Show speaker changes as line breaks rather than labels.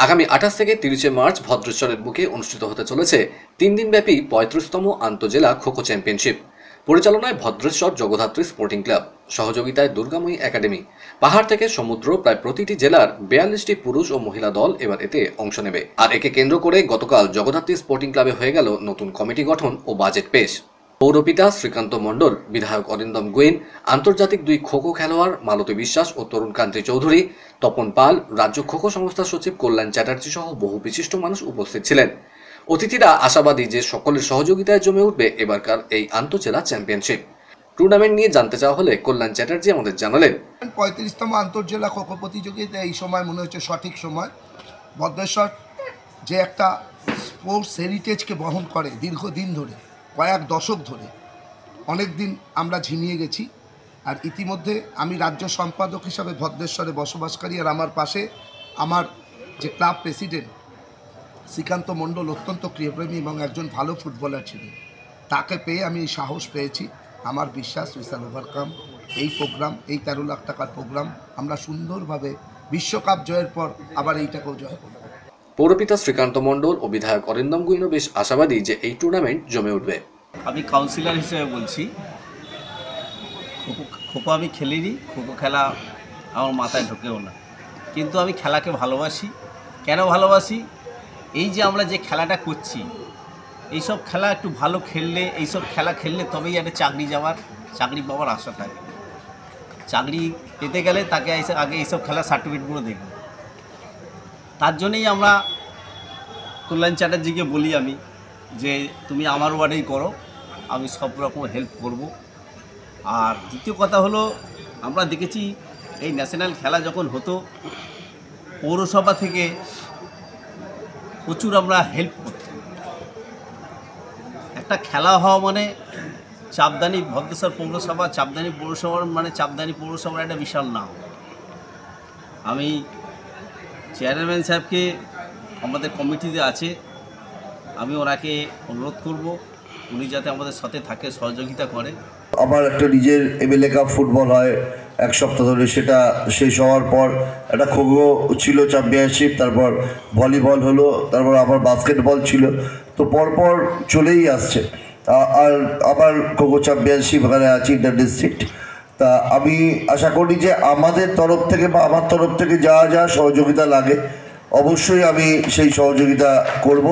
আগামী 28 থেকে 30 মার্চ ভদ্রেশ্বরের বুকে অনুষ্ঠিত হতে চলেছে 3 দিনব্যাপী 35তম আন্তঃজেলা খোখো চ্যাম্পিয়নশিপ। পরিচালনায় ভদ্রেশ্বর জগদ্ধাত্রী স্পোর্টিং ক্লাব, সহযোগিতায় দুর্গাময়ী একাডেমি। পাহাড় থেকে সমুদ্র প্রায় প্রতিটি জেলার 42টি পুরুষ ও মহিলা দল এবার এতে অংশ নেবে। আর একে কেন্দ্র করে গতকাল জগদ্ধাত্রী স্পোর্টিং ক্লাবে হয়ে গেল নতুন কমিটি গঠন ও বাজেট পেশ। পৌরপিতা শ্রীকান্ত মণ্ডল, বিধায়ক অরিন্দম গুইন, আন্তর্জাতিক 2 খোখো খেলোয়াড় মালতী বিশ্বাস ও তরুণকান্তি চৌধুরী, তপন পাল, রাজ্য খোখো সংস্থার সচিব কল্যাণ চ্যাটার্জি সহ বহু বিশিষ্ট মানুষ উপস্থিত ছিলেন। অতিথিরা আশাবাদী যে সকলের সহযোগিতায় জমে উঠবে এবারকার এই আন্তঃজেলা চ্যাম্পিয়নশিপ। টুর্নামেন্ট নিয়ে জানতে চাওয়া হলে কল্যাণ চ্যাটার্জি আমাদের জানালেন,
35তম আন্তঃজেলা খোখো প্রতিযোগিতা এই সময় মনে হচ্ছে সঠিক সময়। ভদ্রেশ্বর যে একটা স্পোর্টস হেরিটেজকে বহন করে দীর্ঘদিন ধরে, কয়েক দশক ধরে, অনেক দিন আমরা ঝিমিয়ে গেছি। আর ইতিমধ্যে আমি রাজ্য সম্পাদক হিসাবে ভদ্রেশ্বরে বসবাসকারী, আর আমার পাশে আমার যে ক্লাব প্রেসিডেন্ট শ্রীকান্ত মণ্ডল অত্যন্ত ক্রীড়াপ্রেমী এবং একজন ভালো ফুটবলার ছিলেন। তাকে পেয়ে আমি এই সাহস পেয়েছি। আমার বিশ্বাস উই শ্যাল ওভারকাম। এই প্রোগ্রাম, এই 13 লাখ টাকার প্রোগ্রাম আমরা সুন্দরভাবে বিশ্বকাপ জয়ের পর আবার এইটাকেও জয় করব।
পৌরপিতা শ্রীকান্ত মণ্ডল ও বিধায়ক অরিন্দম গুইনও বেশ আশাবাদী যে এই টুর্নামেন্ট জমে উঠবে।
আমি কাউন্সিলর হিসেবে বলছি, খোখো আমি খেলিনি, খোখো খেলা আমার মাথায় ঢোকেও না, কিন্তু আমি খেলাকে ভালোবাসি। কেন ভালোবাসি? এই যে আমরা যে খেলাটা করছি, এইসব খেলা একটু ভালো খেললে, এইসব খেলা খেললে তবেই একটা চাকরি পাওয়ার আশা থাকে। চাকরি পেতে গেলে তাকে আগে এইসব খেলার সার্টিফিকেটগুলো দেখব। তার জন্যই আমরা কল্যাণ চ্যাটার্জিকে বলি আমি যে তুমি আমার ওয়ার্ডেই করো, আমি সব রকম হেল্প করব। আর দ্বিতীয় কথা হলো, আমরা দেখেছি এই ন্যাশনাল খেলা যখন হতো পৌরসভা থেকে প্রচুর আমরা হেল্প করতাম। একটা খেলা হওয়া মানে চাপদানি, ভদ্রেশ্বর পৌরসভা, চাপদানি পৌরসভার মানে চাপদানি পৌরসভার একটা বিশাল নাম। আমি চেয়ারম্যান সাহেবকে, আমাদের কমিটিতে আছে, আমি ওনাকে অনুরোধ করব উনি যাতে আমাদের সাথে থাকে, সহযোগিতা করে।
আমার একটা নিজের এমএলএ কাপ ফুটবল হয় 1 সপ্তাহ ধরে, সেটা শেষ হওয়ার পর একটা খোখো ছিল চ্যাম্পিয়নশিপ, তারপর ভলিবল হলো, তারপর আবার বাস্কেটবল ছিল, তো পরপর চলেই আসছে। আর আবার খোখো চ্যাম্পিয়নশিপ এখানে আছি ইন্টার ডিস্ট্রিক্ট। তা আমি আশা করি যে আমাদের তরফ থেকে বা আমার তরফ থেকে যা যা সহযোগিতা লাগে অবশ্যই আমি সেই সহযোগিতা করব।